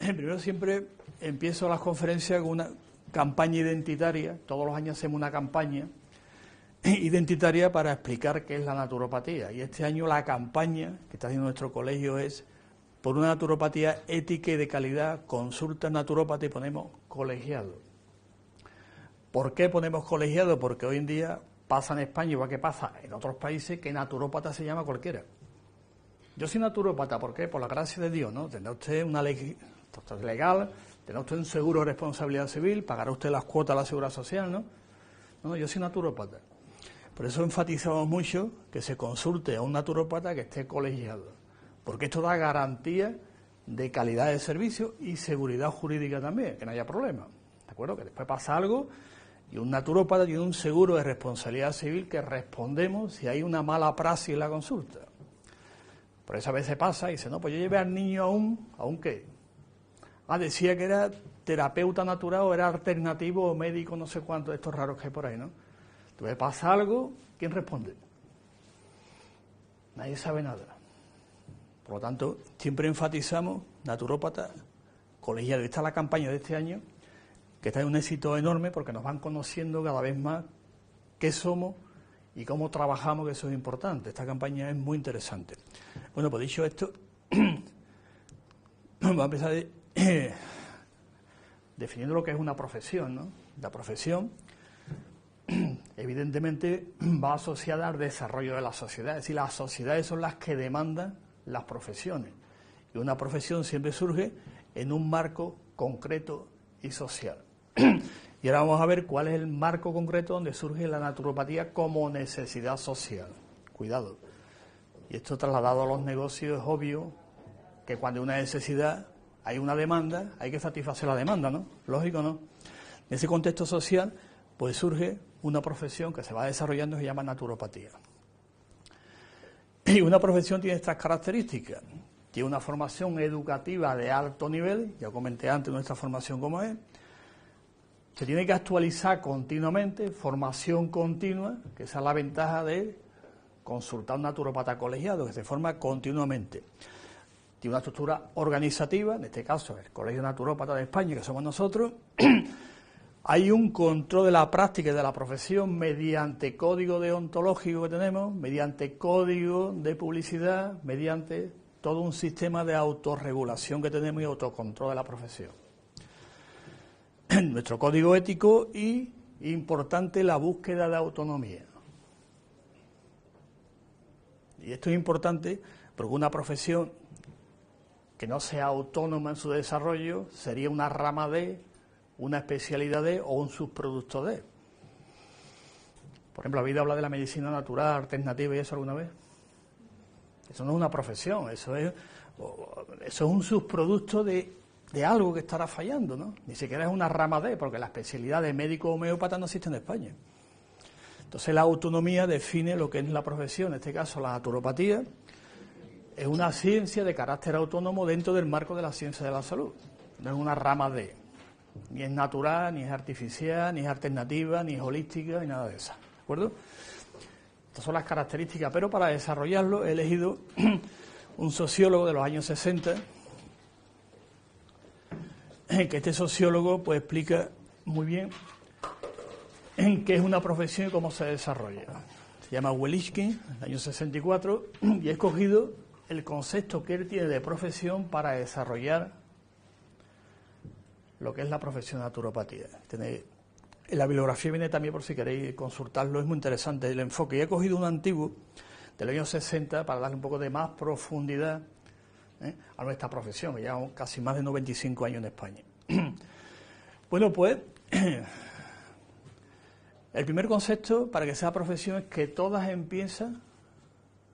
Primero siempre empiezo las conferencias con una campaña identitaria. Todos los años hacemos una campaña identitaria para explicar qué es la naturopatía. Y este año la campaña que está haciendo nuestro colegio es por una naturopatía ética y de calidad, consulta naturópata, y ponemos colegiado. ¿Por qué ponemos colegiado? Porque hoy en día pasa en España, igual que pasa en otros países, que naturópata se llama cualquiera. Yo soy naturópata, ¿por qué? Por la gracia de Dios, ¿no? Tendrá usted una ley legal, tendrá usted un seguro de responsabilidad civil, pagará usted las cuotas de la seguridad social, ¿no? No, yo soy naturópata. Por eso enfatizamos mucho que se consulte a un naturópata que esté colegiado, porque esto da garantía de calidad de servicio y seguridad jurídica también, que no haya problema, ¿de acuerdo? Que después pasa algo y un naturópata tiene un seguro de responsabilidad civil que respondemos si hay una mala praxis en la consulta. Por eso a veces pasa y dice, no, pues yo llevé al niño ¿aún qué? Decía que era terapeuta natural o era alternativo o médico, no sé cuánto de estos raros que hay por ahí, ¿no? Entonces pasa algo, ¿quién responde? Nadie sabe nada. Por lo tanto, siempre enfatizamos naturópata colegiado. Esta es la campaña de este año, que está en un éxito enorme porque nos van conociendo cada vez más qué somos y cómo trabajamos, que eso es importante. Esta campaña es muy interesante. Bueno, pues dicho esto, vamos a empezar definiendo lo que es una profesión, ¿no? La profesión, evidentemente, va asociada al desarrollo de la sociedad. Es decir, las sociedades son las que demandan las profesiones. Y una profesión siempre surge en un marco concreto y social. Y ahora vamos a ver cuál es el marco concreto donde surge la naturopatía como necesidad social. Cuidado. Y esto trasladado a los negocios es obvio que cuando hay una necesidad, hay una demanda, hay que satisfacer la demanda, ¿no? Lógico, ¿no? En ese contexto social, pues surge una profesión que se va desarrollando que se llama naturopatía. Y una profesión tiene estas características. Tiene una formación educativa de alto nivel, ya comenté antes nuestra formación como es. Se tiene que actualizar continuamente, formación continua, que esa es la ventaja de consultar a un naturópata colegiado, que se forma continuamente. Tiene una estructura organizativa, en este caso el Colegio Naturópata de España, que somos nosotros. Hay un control de la práctica y de la profesión mediante código deontológico que tenemos, mediante código de publicidad, mediante todo un sistema de autorregulación que tenemos y autocontrol de la profesión. Nuestro código ético y, importante, la búsqueda de autonomía. Y esto es importante porque una profesión que no sea autónoma en su desarrollo sería una rama de, una especialidad de o un subproducto de. Por ejemplo, ¿ha oído hablar de la medicina natural, alternativa y eso alguna vez? Eso no es una profesión, eso es un subproducto de algo que estará fallando, ¿no? Ni siquiera es una rama de, porque la especialidad de médico homeópata no existe en España. Entonces la autonomía define lo que es la profesión, en este caso la naturopatía, es una ciencia de carácter autónomo dentro del marco de la ciencia de la salud. No es una rama de, ni es natural, ni es artificial, ni es alternativa, ni es holística, ni nada de eso, ¿de acuerdo? Estas son las características, pero para desarrollarlo he elegido un sociólogo de los años 60, que este sociólogo pues explica muy bien en qué es una profesión y cómo se desarrolla. Se llama Welischkin, en el año 64, y he escogido el concepto que él tiene de profesión para desarrollar lo que es la profesión de naturopatía. En la bibliografía viene también, por si queréis consultarlo, es muy interesante el enfoque. Y he cogido un antiguo del año 60 para darle un poco de más profundidad a nuestra profesión, que llevamos casi más de 95 años en España. Bueno, pues el primer concepto para que sea profesión es que todas empiezan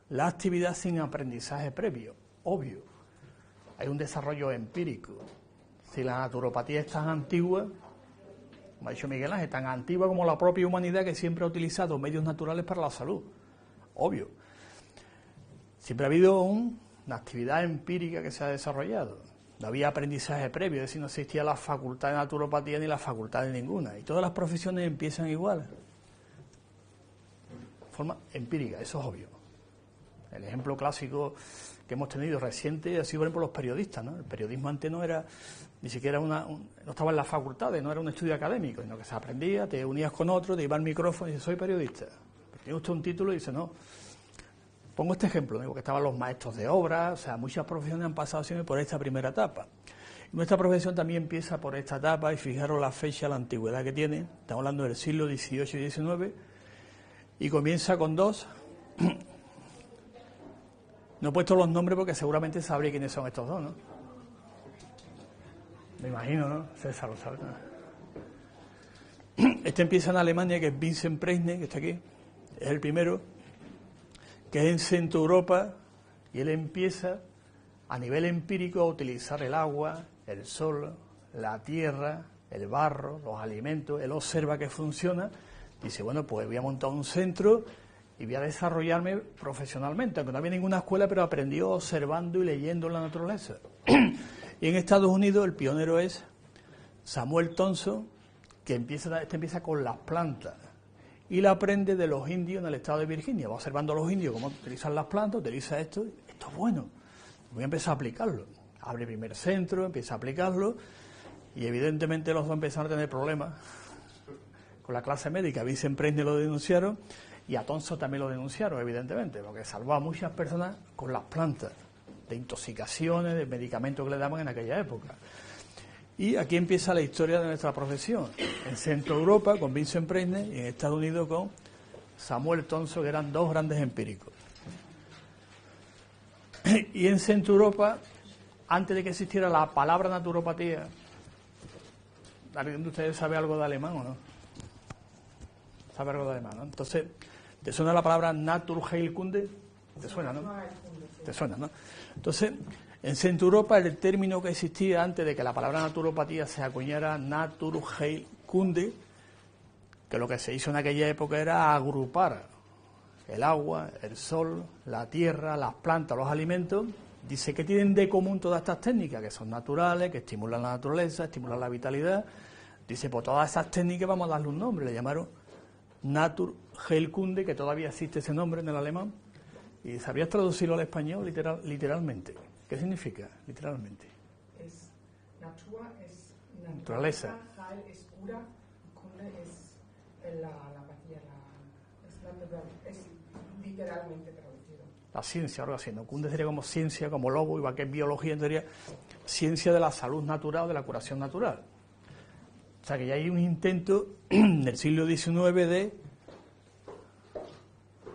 la actividad sin aprendizaje previo, obvio. Hay un desarrollo empírico. Si la naturopatía es tan antigua, como ha dicho Miguel Ángel, tan antigua como la propia humanidad que siempre ha utilizado medios naturales para la salud, obvio. Siempre ha habido una actividad empírica que se ha desarrollado. No había aprendizaje previo, es decir, no existía la facultad de naturopatía ni la facultad de ninguna. Y todas las profesiones empiezan igual. De forma empírica, eso es obvio. El ejemplo clásico que hemos tenido reciente ha sido, por ejemplo, los periodistas, ¿no? El periodismo antes no era, ni siquiera no estaba en las facultades, no era un estudio académico, sino que se aprendía, te unías con otro, te iba al micrófono y dices, soy periodista. Tiene usted un título y dice, no. Pongo este ejemplo, digo que estaban los maestros de obra, o sea, muchas profesiones han pasado siempre por esta primera etapa. Nuestra profesión también empieza por esta etapa, y fijaros la fecha, la antigüedad que tiene, estamos hablando del siglo XVIII y XIX, y comienza con dos. No he puesto los nombres porque seguramente sabréis quiénes son estos dos, ¿no? Me imagino, ¿no? César lo sabe, ¿no? Este empieza en Alemania, que es Vincent Preisne, que está aquí, es el primero, que es en Centro Europa, y él empieza a nivel empírico a utilizar el agua, el sol, la tierra, el barro, los alimentos. Él observa que funciona, dice, bueno, pues voy a montar un centro y voy a desarrollarme profesionalmente, aunque no había ninguna escuela, pero aprendió observando y leyendo la naturaleza. Y en Estados Unidos el pionero es Samuel Thompson, que empieza con las plantas, y la aprende de los indios en el estado de Virginia. Va observando a los indios cómo utilizan las plantas, utiliza esto es bueno, voy a empezar a aplicarlo. Abre el primer centro, empieza a aplicarlo, y evidentemente los dos empezaron a tener problemas con la clase médica. A Vincent Preisne lo denunciaron, y a Thompson también lo denunciaron, evidentemente, porque salvó a muchas personas con las plantas, de intoxicaciones, de medicamentos que le daban en aquella época. Y aquí empieza la historia de nuestra profesión. En Centro Europa con Vincent Preisne, y en Estados Unidos con Samuel Thompson, que eran dos grandes empíricos. Y en Centro Europa, antes de que existiera la palabra naturopatía, ¿alguien de ustedes sabe algo de alemán o no? ¿Sabe algo de alemán, no? Entonces, ¿te suena la palabra Naturheilkunde? ¿Te suena, no? ¿Te suena, no? Entonces, en Centro Europa el término que existía antes de que la palabra naturopatía se acuñara, Naturheilkunde, que lo que se hizo en aquella época era agrupar el agua, el sol, la tierra, las plantas, los alimentos. Dice que tienen de común todas estas técnicas, que son naturales, que estimulan la naturaleza, estimulan la vitalidad. Dice, pues todas esas técnicas vamos a darle un nombre, le llamaron Naturheilkunde, que todavía existe ese nombre en el alemán. ¿Y sabrías traducirlo al español literalmente? ¿Qué significa literalmente? Es natura, es naturaleza. Heil es cura, kunde es la apatía, es natural, es literalmente traducido. La ciencia, algo así, ¿no? Kunde sería como ciencia, como logo, igual que es biología, sería ciencia de la salud natural o de la curación natural. O sea que ya hay un intento en el siglo XIX de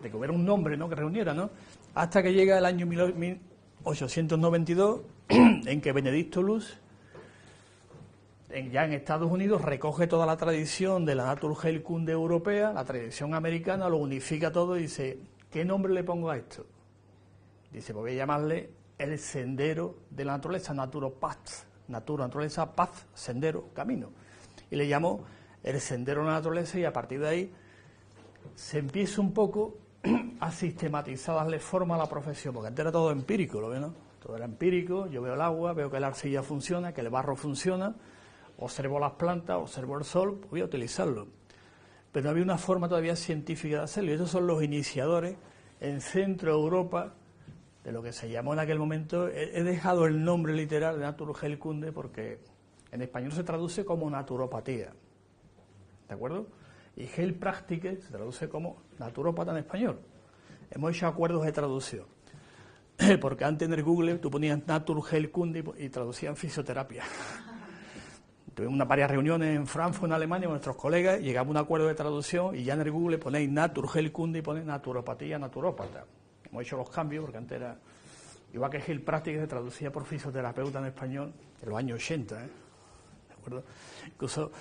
que hubiera un nombre, ¿no?, que reuniera, ¿no? Hasta que llega el año 1892, en que Benedicto Luz, ya en Estados Unidos, recoge toda la tradición de la Naturheilkunde europea, la tradición americana, lo unifica todo y dice, ¿qué nombre le pongo a esto? Dice, pues voy a llamarle el sendero de la naturaleza, Naturopath, naturaleza, paz, sendero, camino. Y le llamó el sendero de la naturaleza, y a partir de ahí se empieza un poco a sistematizar, darle forma a la profesión, porque antes era todo empírico, ¿lo ves, no? Todo era empírico, yo veo el agua, veo que la arcilla funciona, que el barro funciona, observo las plantas, observo el sol, pues voy a utilizarlo. Pero no había una forma todavía científica de hacerlo, y esos son los iniciadores en Centro Europa de lo que se llamó en aquel momento. He dejado el nombre literal de Naturheilkunde porque en español se traduce como naturopatía, ¿de acuerdo? Y Heilpraktiker se traduce como naturópata en español. Hemos hecho acuerdos de traducción, porque antes en el Google tú ponías Naturheilkunde y traducían fisioterapia. Tuvimos varias reuniones en Frankfurt, en Alemania, con nuestros colegas, y llegamos a un acuerdo de traducción, y ya en el Google ponéis Naturheilkunde y ponéis naturopatía, naturópata. Hemos hecho los cambios, porque antes era, igual que Heilpraktiker se traducía por fisioterapeuta en español en los años 80, ¿De acuerdo? Incluso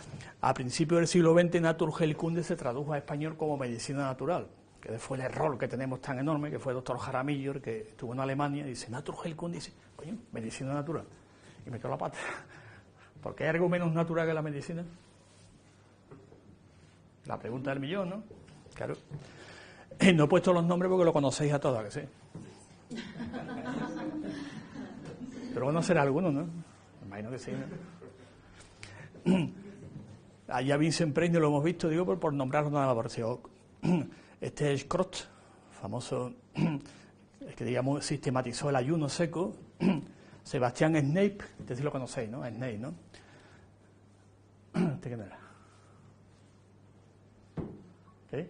a principios del siglo XX, Naturheilkunde se tradujo a español como medicina natural, que fue el error que tenemos tan enorme, que fue el doctor Jaramillo, que estuvo en Alemania, y dice, Naturheilkunde, y dice, coño, medicina natural. Y me quedó la pata. ¿Por qué hay algo menos natural que la medicina? La pregunta del millón, ¿no? Claro. No he puesto los nombres porque lo conocéis a todos, que sí. Pero conocerá alguno, ¿no? Me imagino que sí, ¿no? Allá Vincent Preisne lo hemos visto, digo, por nombrarlo nada más. Este es Schrott, famoso el que digamos sistematizó el ayuno seco, Sebastián Snape, este sí lo conocéis, ¿no? Snape, ¿no? ¿Este quién era? ¿Sí?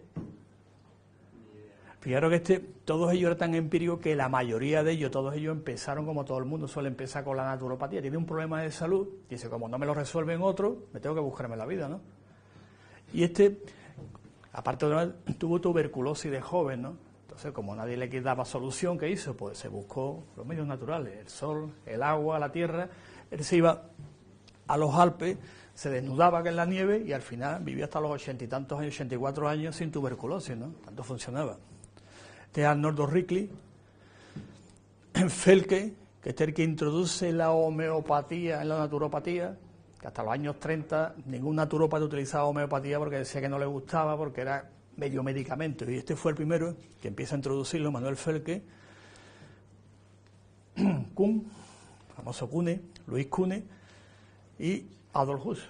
Fijaros que todos ellos eran tan empíricos que la mayoría de ellos, todos ellos empezaron como todo el mundo suele empezar con la naturopatía. Tiene un problema de salud, dice, como no me lo resuelven otros, me tengo que buscarme la vida, ¿no? Y aparte de tuvo tuberculosis de joven, ¿no? Entonces, como nadie le daba solución, ¿qué hizo? Pues se buscó los medios naturales, el sol, el agua, la tierra. Él se iba a los Alpes, se desnudaba en la nieve y al final vivía hasta los 80 y tantos años, 84 años sin tuberculosis, ¿no? Tanto funcionaba. Este es Arnoldo Ricli, Felke, que es el que introduce la homeopatía en la naturopatía, que hasta los años 30 ningún naturópata utilizaba homeopatía porque decía que no le gustaba, porque era medio medicamento, y este fue el primero que empieza a introducirlo, Manuel Felke, Kuhn, famoso Kuhne, Luis Kuhne, y Adolf Huss,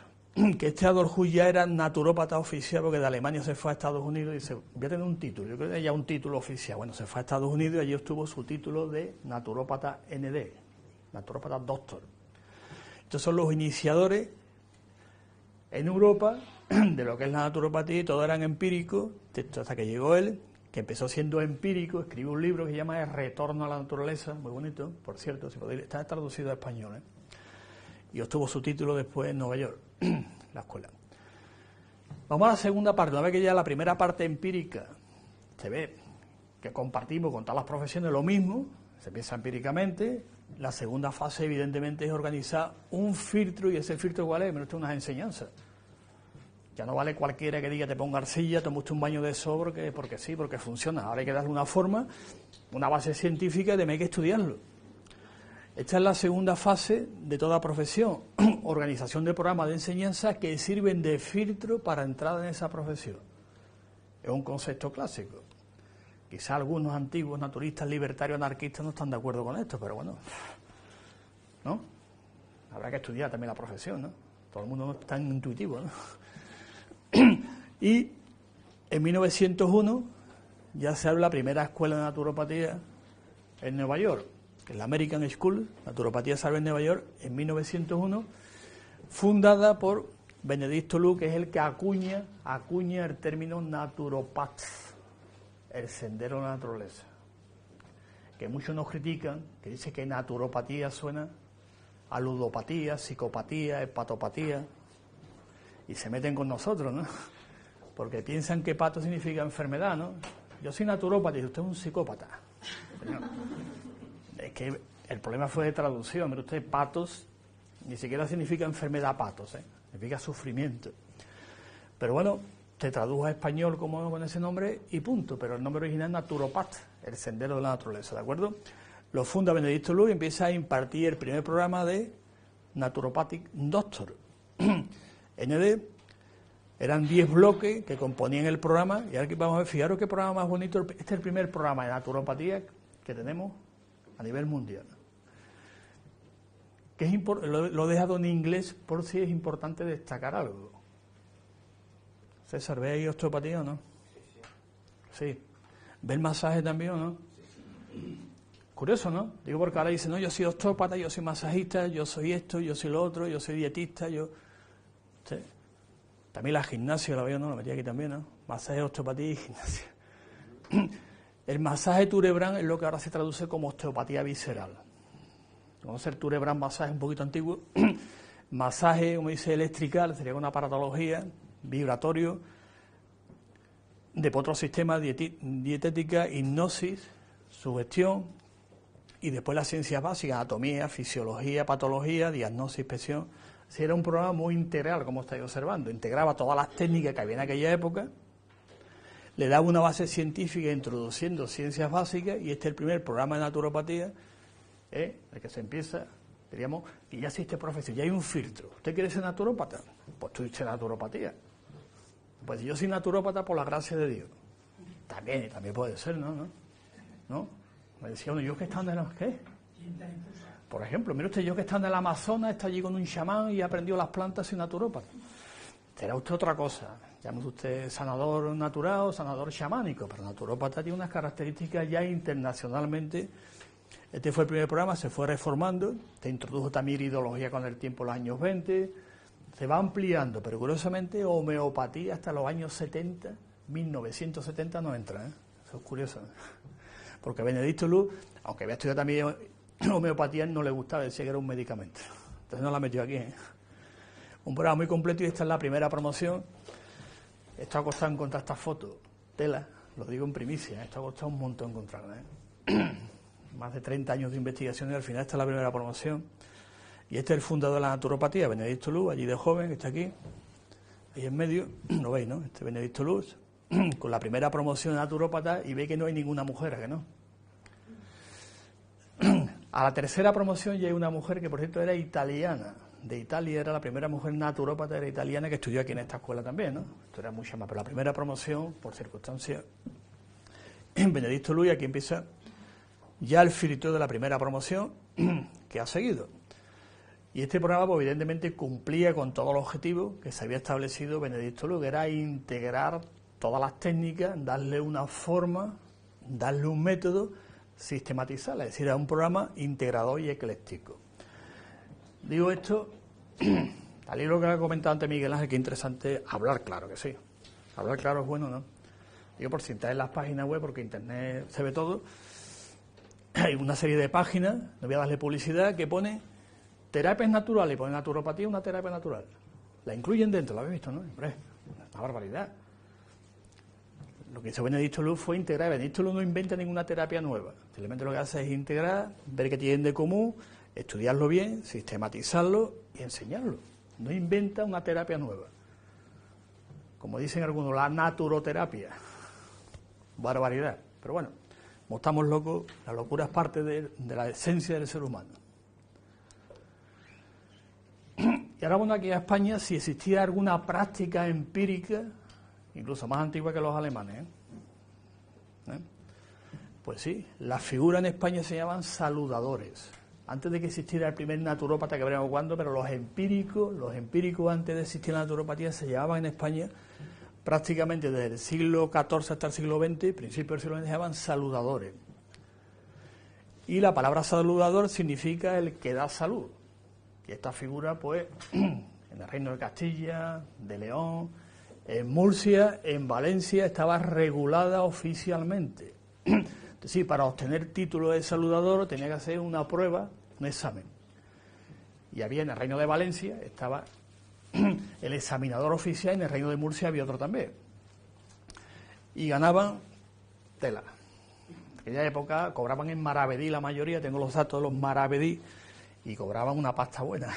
que este Adolf Huss ya era naturópata oficial porque de Alemania se fue a Estados Unidos y dice, voy a tener un título, yo creo que ya un título oficial. Bueno, se fue a Estados Unidos y allí obtuvo su título de naturópata ND, naturópata doctor. Estos son los iniciadores en Europa de lo que es la naturopatía y todos eran empíricos, hasta que llegó él, que empezó siendo empírico, escribió un libro que se llama El retorno a la naturaleza, muy bonito, por cierto, si podéis, está traducido a español, ¿eh? Y obtuvo su título después en Nueva York, la escuela. Vamos a la segunda parte. Una vez que ya la primera parte empírica se ve que compartimos con todas las profesiones lo mismo, se piensa empíricamente, la segunda fase evidentemente es organizar un filtro, y ese filtro ¿cuál es? Menos unas enseñanzas. Ya no vale cualquiera que diga te ponga arcilla, tome usted un baño de eso porque sí, porque funciona. Ahora hay que darle una forma, una base científica y hay que estudiarlo. Esta es la segunda fase de toda profesión, organización de programas de enseñanza que sirven de filtro para entrar en esa profesión. Es un concepto clásico. Quizá algunos antiguos naturistas, libertarios, anarquistas no están de acuerdo con esto, pero bueno, ¿no? Habrá que estudiar también la profesión, ¿no? Todo el mundo no es tan intuitivo, ¿no? Y en 1901 ya se abre la primera escuela de naturopatía en Nueva York, que es la American School, Naturopatía Salve en Nueva York, en 1901, fundada por Benedicto Lu, que es el que acuña el término naturopat, el sendero de la naturaleza. Que muchos nos critican, que dice que naturopatía suena a ludopatía, psicopatía, hepatopatía, y se meten con nosotros, ¿no? Porque piensan que pato significa enfermedad, ¿no? Yo soy naturópata y usted es un psicópata. Señor. Es que el problema fue de traducción. Mire usted, patos ni siquiera significa enfermedad patos, significa sufrimiento. Pero bueno, te tradujo a español como con ese nombre y punto. Pero el nombre original es naturopat, el sendero de la naturaleza, ¿de acuerdo? Lo funda Benedicto Lu y empieza a impartir el primer programa de Naturopathic Doctor. ND, eran 10 bloques que componían el programa, y ahora aquí vamos a ver, fijaros qué programa más bonito. Este es el primer programa de naturopatía que tenemos a nivel mundial. Que es lo he dejado en inglés por si es importante destacar algo. César, ¿ve ahí osteopatía o no? Sí. ¿Ve el masaje también o no? Curioso, ¿no? Digo porque ahora dicen, no, yo soy osteópata, yo soy masajista, yo soy esto, yo soy lo otro, yo soy dietista, yo... ¿Sí? También la gimnasia, la veo, ¿no? La metí aquí también, ¿no? Masaje, osteopatía y gimnasia. El masaje Tourebrand es lo que ahora se traduce como osteopatía visceral. Vamos a hacer Tourebrand masaje un poquito antiguo. Masaje, como dice, electrical, sería una aparatología, vibratorio, de otro sistema, dietética, hipnosis, sugestión, y después las ciencias básicas, anatomía, fisiología, patología, diagnosis, inspección. Sí, era un programa muy integral, como estáis observando. Integraba todas las técnicas que había en aquella época, le daba una base científica introduciendo ciencias básicas, y este es el primer programa de naturopatía, el que se empieza, diríamos, que ya existe profesión, ya hay un filtro. ¿Usted quiere ser naturópata? Pues tú dices naturopatía. Pues yo soy naturópata por la gracia de Dios. También puede ser, ¿no? Me decía uno, yo que están de los ¿qué? Por ejemplo, mire usted, yo que está en el Amazonas, está allí con un chamán y aprendió las plantas y naturópata. Será usted otra cosa. llámese usted sanador natural o sanador chamánico, pero naturópata tiene unas características ya internacionalmente. Este fue el primer programa, se fue reformando, se introdujo también iridología con el tiempo en los años 20, se va ampliando, pero curiosamente homeopatía hasta los años 70, 1970 no entra, ¿eh? Eso es curioso, ¿eh? Porque Benedicto Luz, aunque había estudiado también homeopatía, no le gustaba, decía que era un medicamento. Entonces no la metió aquí, ¿eh? Un programa muy completo y esta es la primera promoción. Esto ha costado encontrar estas fotos, tela, lo digo en primicia, esto ha costado un montón encontrarlas, ¿eh? Más de 30 años de investigación y al final esta es la primera promoción. Y este es el fundador de la naturopatía, Benedicto Luz, allí de joven, que está aquí, ahí en medio, lo veis, ¿no? Este Benedicto Luz, con la primera promoción de naturópata y ve que no hay ninguna mujer, ¿a que no? A la tercera promoción ya hay una mujer que, por cierto, era italiana, de Italia, era la primera mujer naturópata, era italiana, que estudió aquí en esta escuela también, ¿no? Esto era mucha más, pero la primera promoción, por circunstancias, Benedicto Luz, y aquí empieza ya el filtro de la primera promoción que ha seguido. Y este programa, pues, evidentemente, cumplía con todos los objetivos que se había establecido Benedicto Luz, que era integrar todas las técnicas, darle una forma, darle un método, sistematizarla, es decir, era un programa integrador y ecléctico. Digo esto, al hilo que ha comentado antes Miguel Ángel, que es interesante hablar claro, que sí. Hablar claro es bueno, ¿no? Digo, por si entrar en las páginas web, porque Internet se ve todo, hay una serie de páginas, no voy a darle publicidad, que pone terapias naturales, y pone naturopatía, una terapia natural. La incluyen dentro, la habéis visto, ¿no? Hombre, una barbaridad. Lo que hizo Benedicto Luz fue integrar. Benedicto Luz no inventa ninguna terapia nueva. Simplemente lo que hace es integrar, ver qué tienen de común, estudiarlo bien, sistematizarlo y enseñarlo. No inventa una terapia nueva. Como dicen algunos, la naturoterapia. Barbaridad. Pero bueno, como estamos locos, la locura es parte de la esencia del ser humano. Y ahora vamos aquí a España, si existía alguna práctica empírica, incluso más antigua que los alemanes, ¿eh? Pues sí, las figuras en España se llaman saludadores. Antes de que existiera el primer naturópata, que veremos cuándo, pero los empíricos antes de existir la naturopatía se llamaban en España prácticamente desde el siglo XIV hasta el siglo XX, principios del siglo XX, se llaman saludadores. Y la palabra saludador significa el que da salud. Y esta figura, pues, en el Reino de Castilla, de León, en Murcia, en Valencia, estaba regulada oficialmente. Es decir, para obtener título de saludador tenía que hacer una prueba, un examen. Y había en el Reino de Valencia, estaba el examinador oficial, y en el Reino de Murcia había otro también. Y ganaban tela. En aquella época cobraban en maravedí la mayoría, tengo los datos de los maravedí, y cobraban una pasta buena.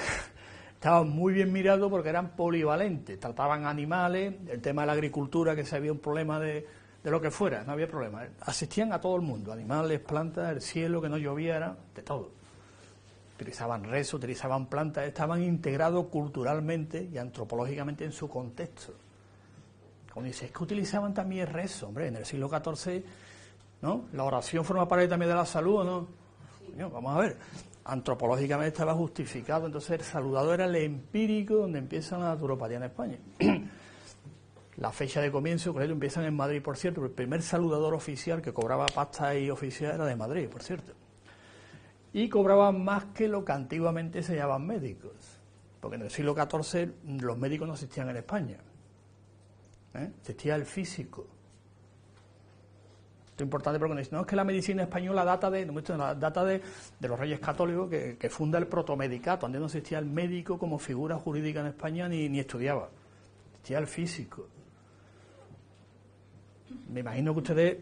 Estaban muy bien mirados porque eran polivalentes, trataban animales, el tema de la agricultura, que si había un problema de lo que fuera, no había problema. Asistían a todo el mundo, animales, plantas, el cielo, que no lloviera, de todo. Utilizaban rezos, utilizaban plantas, estaban integrados culturalmente y antropológicamente en su contexto. Como dice, es que utilizaban también el rezo, hombre, en el siglo XIV, ¿no? La oración forma parte también de la salud, ¿o no? Coño, vamos a ver. Antropológicamente estaba justificado, entonces el saludador era el empírico donde empieza la naturopatía en España. La fecha de comienzo, por ejemplo, empiezan en Madrid, por cierto, el primer saludador oficial que cobraba pasta y oficial era de Madrid, por cierto. Y cobraban más que lo que antiguamente se llamaban médicos, porque en el siglo XIV los médicos no existían en España. Existía el físico. Esto es importante porque no es que la medicina española data de los Reyes Católicos que funda el protomedicato. Antes no existía el médico como figura jurídica en España ni estudiaba. Existía el físico. Me imagino que ustedes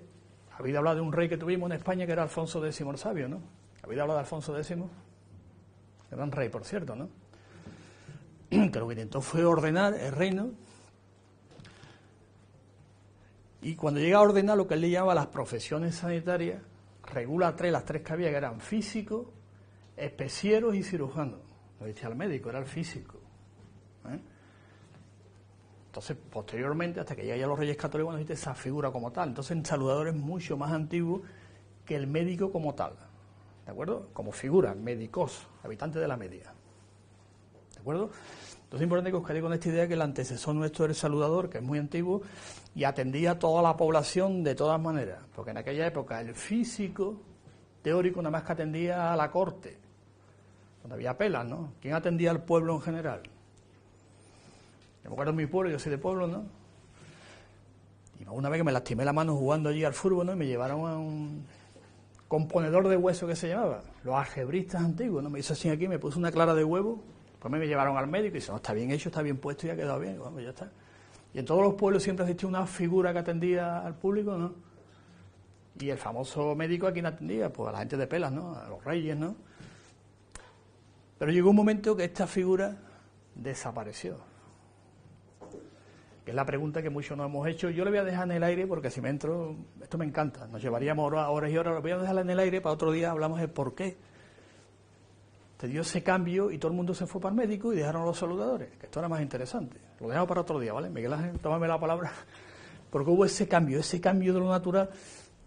habéis hablado de un rey que tuvimos en España que era Alfonso X el Sabio, ¿no? ¿Habéis hablado de Alfonso X? Gran rey, por cierto, ¿no? Que lo que intentó fue ordenar el reino. Y cuando llega a ordenar lo que él le llamaba las profesiones sanitarias, regula las tres que había, que eran físicos, especieros y cirujanos. No decía el médico, era el físico. Entonces, posteriormente, hasta que llega ya los Reyes Católicos, no existe esa figura como tal. Entonces, el saludador es mucho más antiguo que el médico como tal. ¿De acuerdo? Como figura, médicos, habitantes de la media. ¿De acuerdo? Entonces es importante que os quedéis con esta idea que el antecesor nuestro era el saludador, que es muy antiguo, y atendía a toda la población de todas maneras, porque en aquella época el físico teórico nada más que atendía a la corte, donde había pelas, ¿no? ¿Quién atendía al pueblo en general? Yo me acuerdo en mi pueblo, yo soy de pueblo, ¿no? Y una vez que me lastimé la mano jugando allí al fútbol, ¿no? Y me llevaron a un componedor de hueso que se llamaba, los algebristas antiguos, ¿no? Me hizo así aquí, me puso una clara de huevo, pues me llevaron al médico y dice, no, está bien hecho, está bien puesto y ha quedado bien, bueno, ya está. Y en todos los pueblos siempre existía una figura que atendía al público, ¿no? Y el famoso médico a quien atendía, pues a la gente de pelas, ¿no? A los reyes, ¿no? Pero llegó un momento que esta figura desapareció. Que es la pregunta que muchos nos hemos hecho. Yo le voy a dejar en el aire porque si me entro, esto me encanta, nos llevaríamos horas y horas, lo voy a dejar en el aire, para otro día hablamos de por qué. Se dio ese cambio y todo el mundo se fue para el médico y dejaron a los saludadores, que esto era más interesante. Lo dejamos para otro día, ¿vale? Miguel Ángel, tómame la palabra, porque hubo ese cambio de lo natural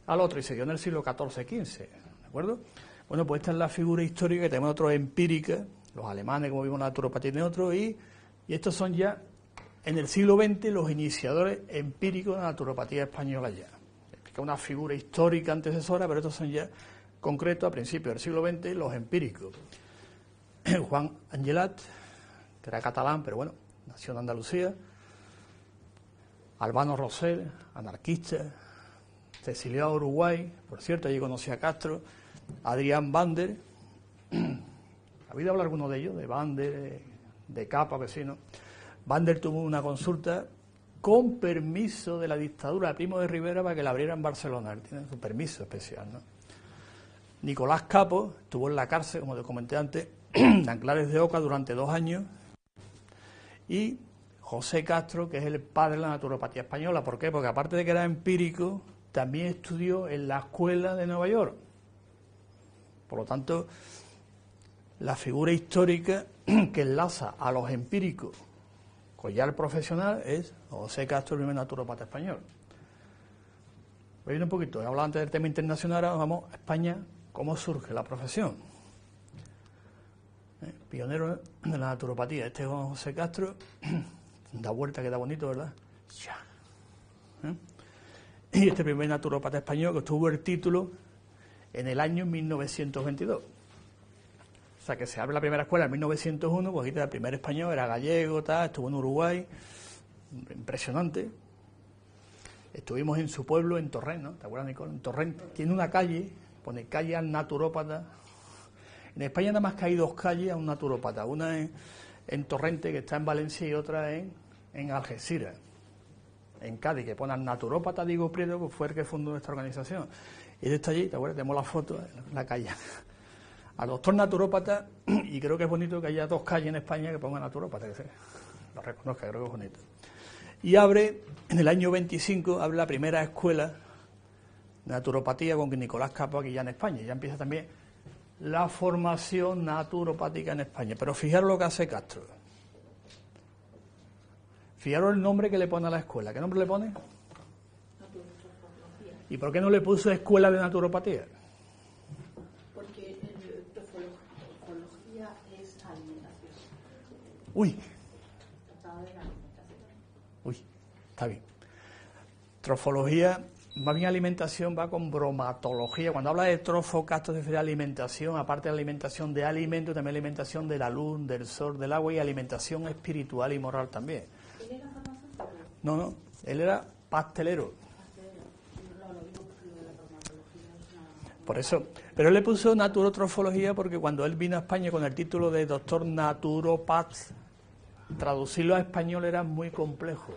al otro y se dio en el siglo XIV-XV, ¿de acuerdo? Bueno, pues esta es la figura histórica que tenemos nosotros empírica, los alemanes, como vimos, la naturopatía tiene otro, y estos son ya, en el siglo XX, los iniciadores empíricos de la naturopatía española ya. Es una figura histórica antecesora, pero estos son ya concretos a principios del siglo XX, los empíricos. Juan Angelat, que era catalán, pero bueno, nació en Andalucía. Albano Rosell, anarquista. Cecilia Uruguay, por cierto, allí conocí a Castro. Adrián Bander. ¿Ha oído hablar alguno de ellos? De Bander, de Capa, vecino. Bander tuvo una consulta con permiso de la dictadura de Primo de Rivera para que la abriera en Barcelona. Él tiene su permiso especial, ¿no? Nicolás Capo estuvo en la cárcel, como te comenté antes, en Anclares de Oca durante 2 años. Y José Castro, que es el padre de la naturopatía española. ¿Por qué? Porque aparte de que era empírico, también estudió en la escuela de Nueva York. Por lo tanto, la figura histórica que enlaza a los empíricos con ya el profesional es José Castro, el primer naturopata español. Voy a ir un poquito, he hablado antes del tema internacional, ahora vamos a España, cómo surge la profesión. Pionero de la naturopatía, este es José Castro, da vuelta, queda bonito, ¿verdad? Y este primer naturopata español que obtuvo el título en el año 1922. O sea, que se abre la primera escuela en 1901, pues aquí el primer español era gallego, tal, estuvo en Uruguay, impresionante. Estuvimos en su pueblo, en Torrent, ¿no? ¿Te acuerdas, Nicole? En Torrent tiene una calle, pone calle al naturópata. En España nada más que hay 2 calles a un naturópata, una en Torrente, que está en Valencia, y otra en Algeciras, en Cádiz, que pone al naturópata Diego Prieto, que fue el que fundó nuestra organización. Y él está allí, ¿te acuerdas? Tenemos la foto en la calle. Al doctor naturópata, y creo que es bonito que haya 2 calles en España que pongan naturópata, que se lo reconozca, creo que es bonito. Y abre, en el año 25, abre la primera escuela de naturopatía con Nicolás Capo aquí ya en España. Ya empieza también la formación naturopática en España. Pero fijaros lo que hace Castro. Fijaros el nombre que le pone a la escuela. ¿Qué nombre le pone? ¿Y por qué no le puso escuela de naturopatía? Porque trofología es alimentación. Uy, está bien. Trofología, más bien alimentación, va con bromatología. Cuando habla de trofo, Castro se refiere a alimentación, aparte de la alimentación de alimentos, también alimentación de la luz, del sol, del agua, y alimentación espiritual y moral también. ¿Él era farmacéutico? No, él era pastelero. Por eso, pero él le puso naturotrofología porque cuando él vino a España con el título de doctor naturopat, traducirlo a español era muy complejo.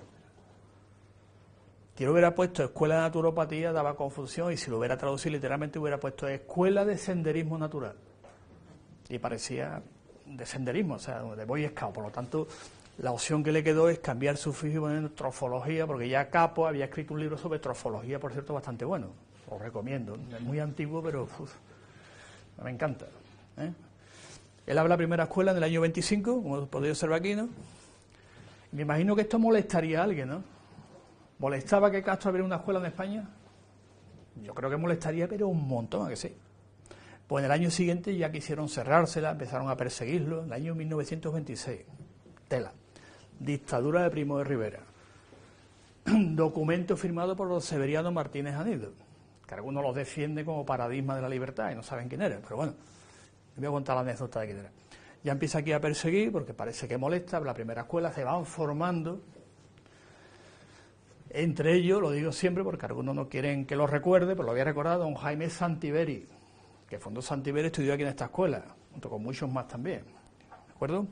Si lo hubiera puesto escuela de naturopatía daba confusión, y si lo hubiera traducido literalmente hubiera puesto escuela de senderismo natural. Y parecía de senderismo, o sea, de Boy Scout. Por lo tanto, la opción que le quedó es cambiar su fijo y poner trofología, porque ya Capo había escrito un libro sobre trofología, por cierto, bastante bueno. Os recomiendo. Es muy antiguo, pero me encanta. Él abre la primera escuela en el año 25, como podéis observar aquí, ¿no? Me imagino que esto molestaría a alguien, ¿no? ¿Molestaba que Castro abriera una escuela en España? Yo creo que molestaría, pero un montón, ¿a que sí? Pues en el año siguiente ya quisieron cerrársela, empezaron a perseguirlo, en el año 1926. Tela. Dictadura de Primo de Rivera. Documento firmado por los Severiano Martínez Anido, que algunos los defienden como paradigma de la libertad y no saben quién era, pero bueno, les voy a contar la anécdota de quién era. Ya empieza aquí a perseguir porque parece que molesta, la primera escuela se van formando, entre ellos, lo digo siempre porque algunos no quieren que lo recuerde, pero lo voy a recordar, don Jaime Santiberi, que fundó Santiberi, estudió aquí en esta escuela, junto con muchos más también, ¿de acuerdo?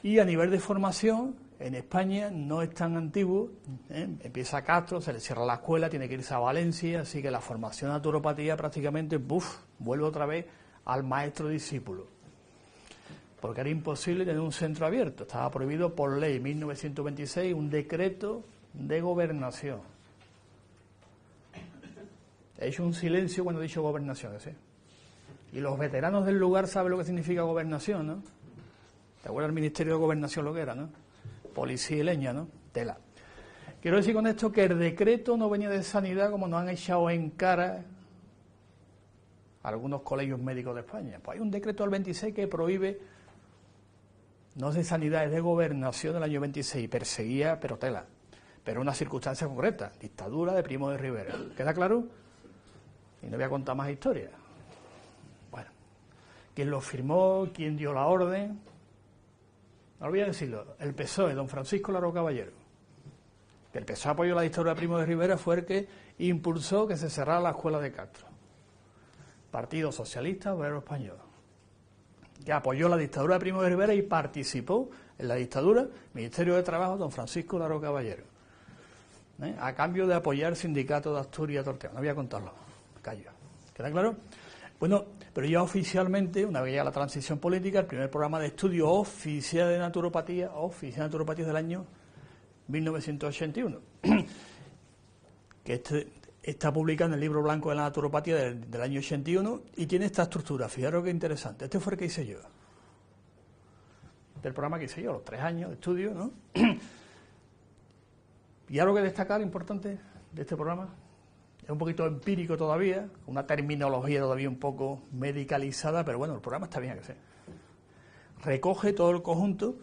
Y a nivel de formación, en España no es tan antiguo, empieza Castro, se le cierra la escuela, tiene que irse a Valencia, así que la formación de naturopatía prácticamente, vuelve otra vez al maestro-discípulo, porque era imposible tener un centro abierto, estaba prohibido por ley, 1926, un decreto de gobernación. He hecho un silencio cuando he dicho gobernaciones, ¿eh? Y los veteranos del lugar saben lo que significa gobernación, ¿no? ¿Te acuerdas el Ministerio de Gobernación lo que era, no? Policía y leña, ¿no? Tela. Quiero decir con esto que el decreto no venía de sanidad como nos han echado en cara algunos colegios médicos de España. Pues hay un decreto del 26 que prohíbe, no es de sanidad, es de gobernación del año 26, perseguía, pero tela, pero una circunstancia concreta, dictadura de Primo de Rivera. ¿Queda claro? Y no voy a contar más historias. Bueno, ¿quién lo firmó? ¿Quién dio la orden? No voy a decirlo, el PSOE, don Francisco Laró Caballero. Que el PSOE apoyó la dictadura de Primo de Rivera, fue el que impulsó que se cerrara la escuela de Castro. Partido Socialista Obrero Español, que apoyó la dictadura de Primo de Rivera y participó en la dictadura, Ministerio de Trabajo, don Francisco Laró Caballero, a cambio de apoyar el sindicato de Asturias Torteón. No voy a contarlo, callo. ¿Queda claro? Bueno, pero ya oficialmente, una vez ya la transición política, el primer programa de estudio oficial de naturopatía es del año 1981, que está publicado en el libro blanco de la naturopatía del año 81 y tiene esta estructura. Fijaros qué interesante. Este fue el que hice yo. Del programa que hice yo, los 3 años de estudio, ¿no? Y algo que destacar importante de este programa, es un poquito empírico todavía, una terminología todavía un poco medicalizada, pero bueno, el programa está bien a que sea. Recoge todo el conjunto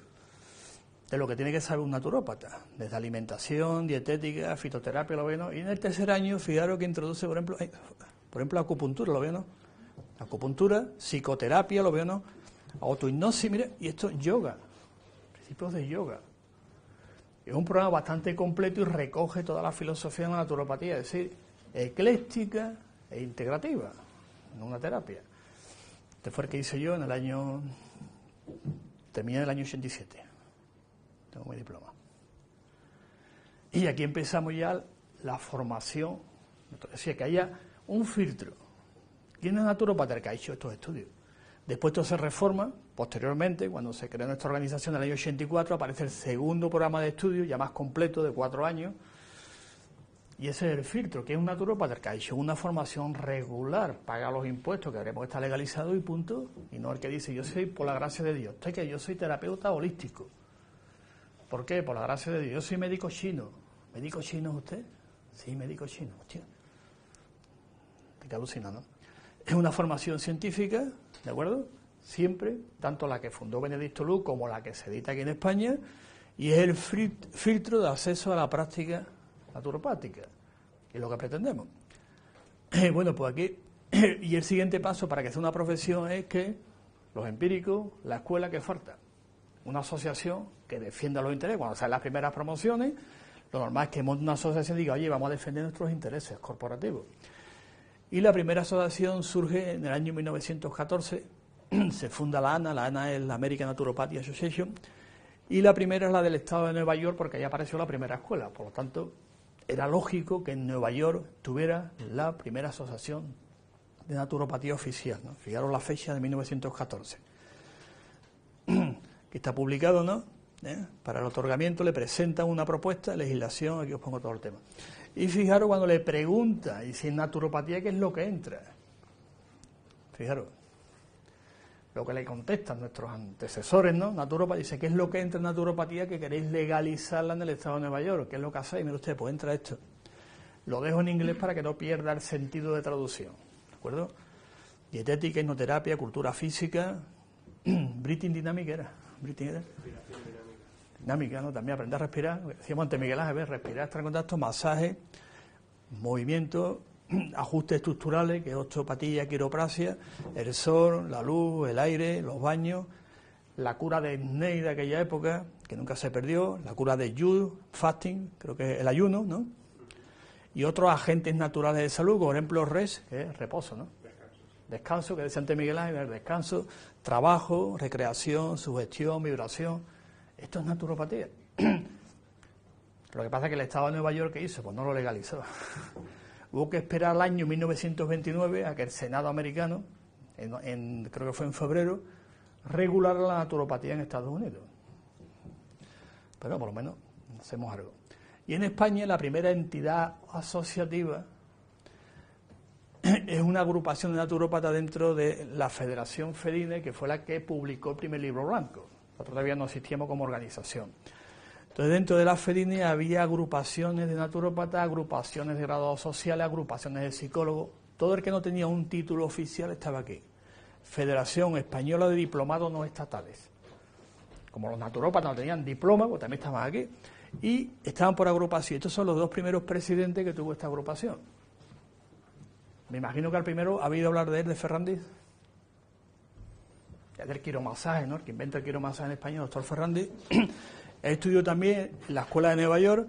de lo que tiene que saber un naturópata, desde alimentación, dietética, fitoterapia, lo veo, y en el tercer año, fijaros que introduce, por ejemplo, acupuntura, lo veo, ¿no? Acupuntura, psicoterapia, lo veo, ¿no? Autohipnosis, mire, y esto yoga, principios de yoga. Es un programa bastante completo y recoge toda la filosofía de la naturopatía, es decir, ecléctica e integrativa, en una terapia. Este fue el que hice yo en el año, terminé en el año 87. Tengo mi diploma. Y aquí empezamos ya la formación, es decir, que haya un filtro. ¿Quién es naturópata? El que ha hecho estos estudios. Después esto se reforma, posteriormente, cuando se creó nuestra organización en el año 84, aparece el segundo programa de estudio, ya más completo, de 4 años, y ese es el filtro, que es un naturópata que ha hecho una formación regular, paga los impuestos, que haremos que está legalizado y punto, y no el que dice, yo soy por la gracia de Dios, que yo soy terapeuta holístico. ¿Por qué? Por la gracia de Dios. Yo soy médico chino. ¿Médico chino es usted? Sí, médico chino. Hostia. Te alucina, ¿no? Es una formación científica, ¿de acuerdo? Siempre, tanto la que fundó Benedicto Luz como la que se edita aquí en España, y es el filtro de acceso a la práctica naturopática, que es lo que pretendemos. Bueno, pues aquí, y el siguiente paso para que sea una profesión es que los empíricos, la escuela, que falta una asociación que defienda los intereses. Cuando salen las primeras promociones, lo normal es que monte una asociación y diga, oye, vamos a defender nuestros intereses corporativos. Y la primera asociación surge en el año 1914, se funda la ANA es la American Naturopathy Association, y la primera es la del estado de Nueva York, porque ahí apareció la primera escuela. Por lo tanto, era lógico que en Nueva York tuviera la primera asociación de naturopatía oficial, ¿no? Fijaros la fecha de 1914. Que está publicado, ¿no? Para el otorgamiento le presentan una propuesta de legislación, aquí os pongo todo el tema. Y fijaros cuando le pregunta, y si en naturopatía, ¿qué es lo que entra? Fijaros, lo que le contestan nuestros antecesores, ¿no? Naturopatía, dice, ¿qué es lo que entra en naturopatía que queréis legalizarla en el estado de Nueva York? ¿Qué es lo que hacéis? Mire usted, pues entra esto. Lo dejo en inglés para que no pierda el sentido de traducción. acuerdo? Dietética, hipnoterapia, cultura física, breathing dinámica era. Breathing era. Dinámica, ¿no? También aprender a respirar. Decíamos antes Miguel Ángel, respirar, estar en contacto, masaje, movimiento, ajustes estructurales, que es osteopatía, quiropraxia, el sol, la luz, el aire, los baños, la cura de Snake de aquella época, que nunca se perdió, la cura de Yu, fasting, creo que es el ayuno, ¿no? Y otros agentes naturales de salud, por ejemplo, res, que es reposo, ¿no? Descanso, que decía antes Miguel Ángel, descanso, trabajo, recreación, sugestión, vibración. Esto es naturopatía. Lo que pasa es que el Estado de Nueva York, ¿qué hizo? Pues no lo legalizó. Hubo que esperar al año 1929 a que el Senado americano, creo que fue en febrero, regulara la naturopatía en Estados Unidos. Pero por lo menos hacemos algo. Y en España la primera entidad asociativa es una agrupación de naturópatas dentro de la Federación Fedine, que fue la que publicó el primer libro blanco. Nosotros todavía no existíamos como organización. Entonces, dentro de la Fedine había agrupaciones de naturópatas, agrupaciones de graduados sociales, agrupaciones de psicólogos. Todo el que no tenía un título oficial estaba aquí. Federación Española de Diplomados No Estatales. Como los naturópatas no tenían diploma, pues también estaban aquí. Y estaban por agrupación. Estos son los dos primeros presidentes que tuvo esta agrupación. Me imagino que al primero ha oído hablar de él, de Ferrandis. Es del quiromasaje, ¿no? El que inventa el quiromasaje en España, el doctor Ferrandis. Estudió también en la Escuela de Nueva York,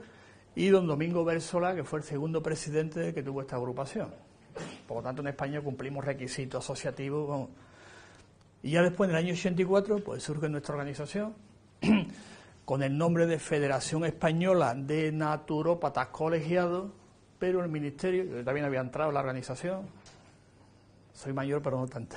y don Domingo Bersola, que fue el segundo presidente que tuvo esta agrupación. Por lo tanto, en España cumplimos requisitos asociativos. Y ya después, en el año 84, pues surge nuestra organización con el nombre de Federación Española de Naturópatas Colegiados, pero el ministerio, yo también había entrado en la organización, soy mayor pero no tanto,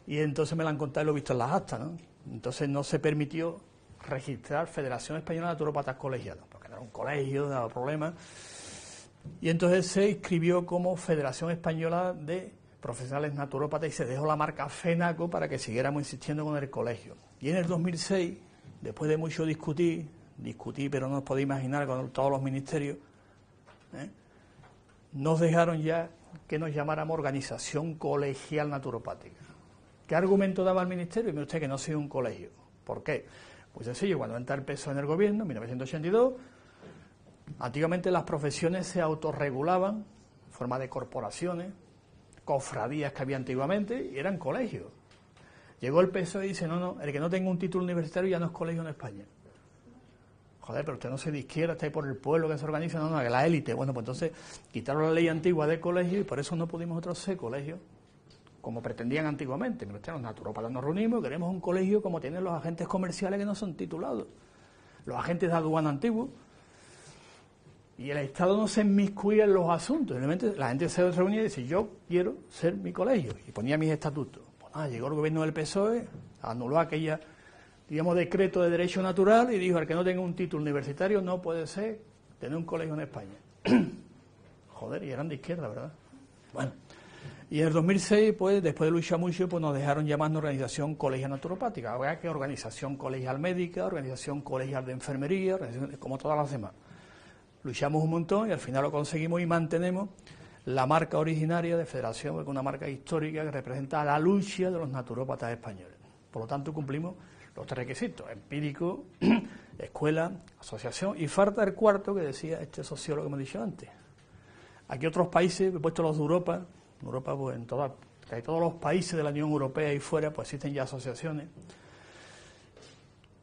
y entonces me la han contado y lo he visto en las actas, ¿no? Entonces no se permitió registrar Federación Española de Naturópatas Colegiados, porque no era un colegio, daba problemas, y entonces se inscribió como Federación Española de Profesionales Naturópatas y se dejó la marca FENACO para que siguiéramos insistiendo con el colegio. Y en el 2006, después de mucho discutí, pero no os podéis imaginar con todos los ministerios, nos dejaron ya que nos llamáramos Organización Colegial Naturopática. ¿Qué argumento daba el ministerio? Y mire usted que no soy un colegio. ¿Por qué? Pues sencillo, cuando entra el PSOE en el gobierno, en 1982, antiguamente las profesiones se autorregulaban en forma de corporaciones, cofradías que había antiguamente, y eran colegios. Llegó el PSOE y dice, no, el que no tenga un título universitario ya no es colegio en España. Joder, pero usted no se de izquierda, está ahí por el pueblo que se organiza, no, que la élite. Bueno, pues entonces quitaron la ley antigua de colegio y por eso no pudimos nosotros ser colegio, como pretendían antiguamente. Pero los naturópatas nos reunimos y queremos un colegio como tienen los agentes comerciales que no son titulados, los agentes de aduana antiguos. Y el Estado no se inmiscuía en los asuntos. Realmente la gente se reunía y decía, yo quiero ser mi colegio. Y ponía mis estatutos. Pues nada, llegó el gobierno del PSOE, anuló aquella, digamos, decreto de derecho natural y dijo, el que no tenga un título universitario no puede ser tener un colegio en España. Joder, y eran de izquierda, ¿verdad? Bueno, y en el 2006, pues, después de luchar mucho, pues nos dejaron llamarnos Organización Colegial Naturopática. Ahora que Organización Colegial Médica, Organización Colegial de Enfermería, como todas las demás. Luchamos un montón y al final lo conseguimos y mantenemos la marca originaria de Federación, que es una marca histórica que representa la lucha de los naturópatas españoles. Por lo tanto, cumplimos los tres requisitos: empírico, escuela, asociación, y falta el cuarto que decía este sociólogo que me he dicho antes. Aquí otros países, he puesto los de Europa, pues en casi todos los países de la Unión Europea y fuera, pues existen ya asociaciones.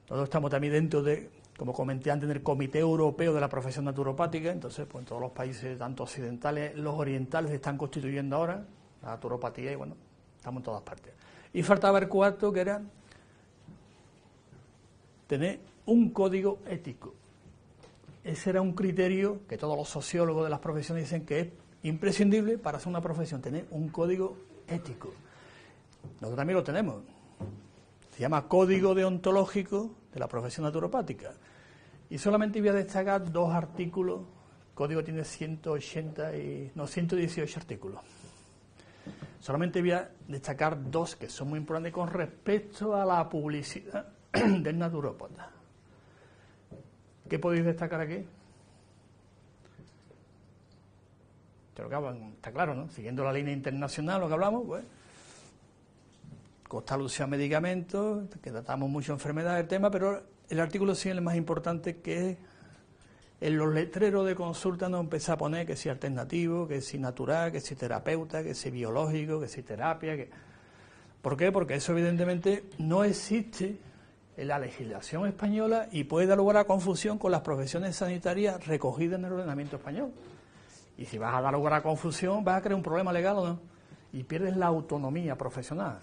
Nosotros estamos también dentro de, como comenté antes, en el Comité Europeo de la Profesión Naturopática. Entonces, pues en todos los países, tanto occidentales, los orientales, se están constituyendo ahora la naturopatía y bueno, estamos en todas partes. Y faltaba el cuarto, que era tener un código ético. Ese era un criterio que todos los sociólogos de las profesiones dicen que es imprescindible para hacer una profesión, tener un código ético. Nosotros también lo tenemos. Se llama Código Deontológico de la Profesión Naturopática. Y solamente voy a destacar dos artículos. El código tiene 118 artículos. Solamente voy a destacar dos que son muy importantes con respecto a la publicidad del naturópata. ¿Qué podéis destacar aquí? Pero claro, está claro, ¿no? Siguiendo la línea internacional, lo que hablamos, pues, costa alusión a medicamentos, que tratamos mucho enfermedades del tema, pero el artículo 100 es el más importante, que es en los letreros de consulta nos empieza a poner que si alternativo, que si natural, que si terapeuta, que si biológico, que si terapia. ¿Por qué? Porque eso evidentemente no existe en la legislación española y puede dar lugar a confusión con las profesiones sanitarias recogidas en el ordenamiento español. Y si vas a dar lugar a confusión, vas a crear un problema legal o no. Y pierdes la autonomía profesional.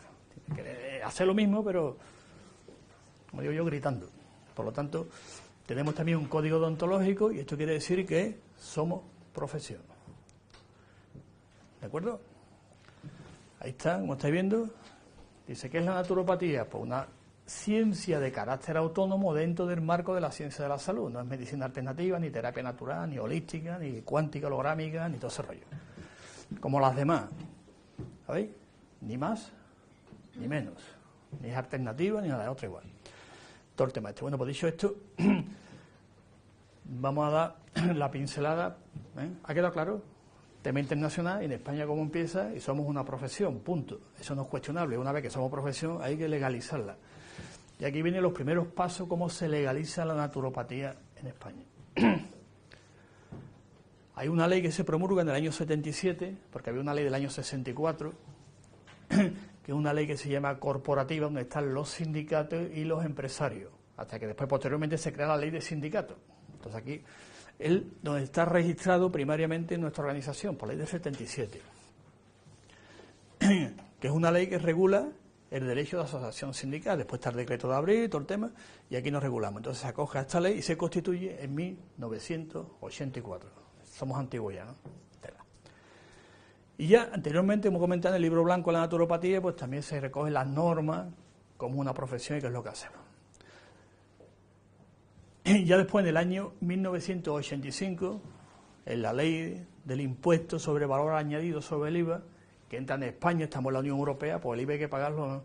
Tienes que hacer lo mismo, pero, como digo yo, gritando. Por lo tanto, tenemos también un código deontológico y esto quiere decir que somos profesión. ¿De acuerdo? Ahí está, como estáis viendo. Dice, ¿qué es la naturopatía? Pues una ciencia de carácter autónomo dentro del marco de la ciencia de la salud. No es medicina alternativa, ni terapia natural, ni holística, ni cuántica, holográmica, ni todo ese rollo. Como las demás. ¿Sabéis? Ni más, ni menos. Ni es alternativa, ni nada de otra igual. Todo el tema este. Bueno, pues dicho esto, vamos a dar la pincelada. ¿Ha quedado claro? Tema internacional, en España cómo empieza, y somos una profesión, punto. Eso no es cuestionable. Una vez que somos profesión hay que legalizarla. Y aquí vienen los primeros pasos, cómo se legaliza la naturopatía en España. Hay una ley que se promulga en el año 77, porque había una ley del año 64, que es una ley que se llama corporativa, donde están los sindicatos y los empresarios, hasta que después posteriormente se crea la ley de sindicatos. Entonces aquí, donde está registrado primariamente en nuestra organización, por ley del 77, que es una ley que regula el derecho de asociación sindical. Después está el decreto de abril y todo el tema, y aquí nos regulamos. Entonces se acoge a esta ley y se constituye en 1984. Somos antiguos ya, ¿no? Y ya anteriormente, hemos comentado en el libro blanco de la naturopatía, pues también se recogen las normas como una profesión y qué es lo que hacemos. Y ya después, en el año 1985, en la ley del impuesto sobre valor añadido sobre el IVA, que entra en España, estamos en la Unión Europea, pues el IVA hay que pagarlo, ¿no?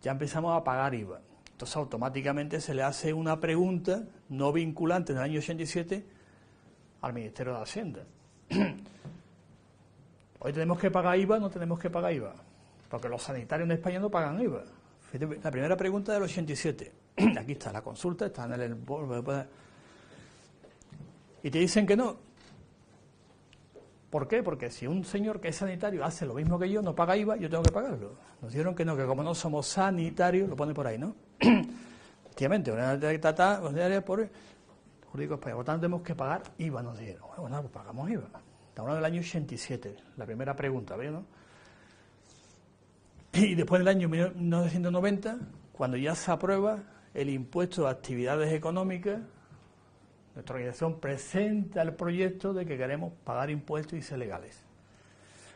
Ya empezamos a pagar IVA. Entonces automáticamente se le hace una pregunta no vinculante en el año 87 al Ministerio de Hacienda. Hoy tenemos que pagar IVA, no tenemos que pagar IVA, porque los sanitarios en España no pagan IVA. La primera pregunta del 87. Aquí está la consulta, está en el... Y te dicen que no. ¿Por qué? Porque si un señor que es sanitario hace lo mismo que yo, no paga IVA, yo tengo que pagarlo. Nos dijeron que no, que como no somos sanitarios, lo pone por ahí, ¿no? Efectivamente, una área por jurídico español, por lo tanto tenemos que pagar IVA, nos dijeron. Bueno, pues pagamos IVA. Estamos hablando del año 87, la primera pregunta, ¿veis, no? Y después del año 1990, cuando ya se aprueba el impuesto de actividades económicas, nuestra organización presenta el proyecto de que queremos pagar impuestos y ser legales.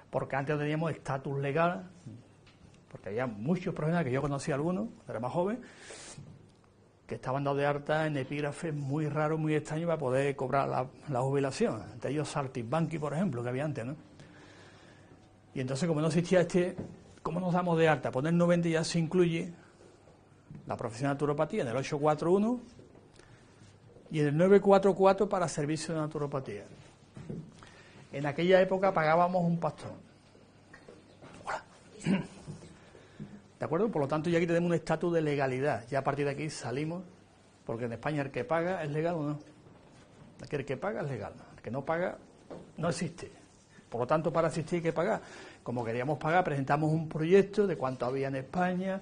Porque antes teníamos estatus legal, porque había muchos profesionales, que yo conocía algunos, cuando era más joven, que estaban dados de alta en epígrafes muy raros, muy extraños para poder cobrar la jubilación. Entre ellos Saltimbanqui, por ejemplo, que había antes, ¿no? Y entonces, como no existía ¿cómo nos damos de alta? Poner 90 ya se incluye la profesión de naturopatía en el 841 y en el 944 para servicio de naturopatía. En aquella época pagábamos un pastón. Hola. ¿De acuerdo? Por lo tanto, ya aquí tenemos un estatus de legalidad. Ya a partir de aquí salimos, porque en España el que paga es legal o no. Aquí el que paga es legal. El que no paga no existe. Por lo tanto, para asistir hay que pagar. Como queríamos pagar, presentamos un proyecto de cuánto había en España,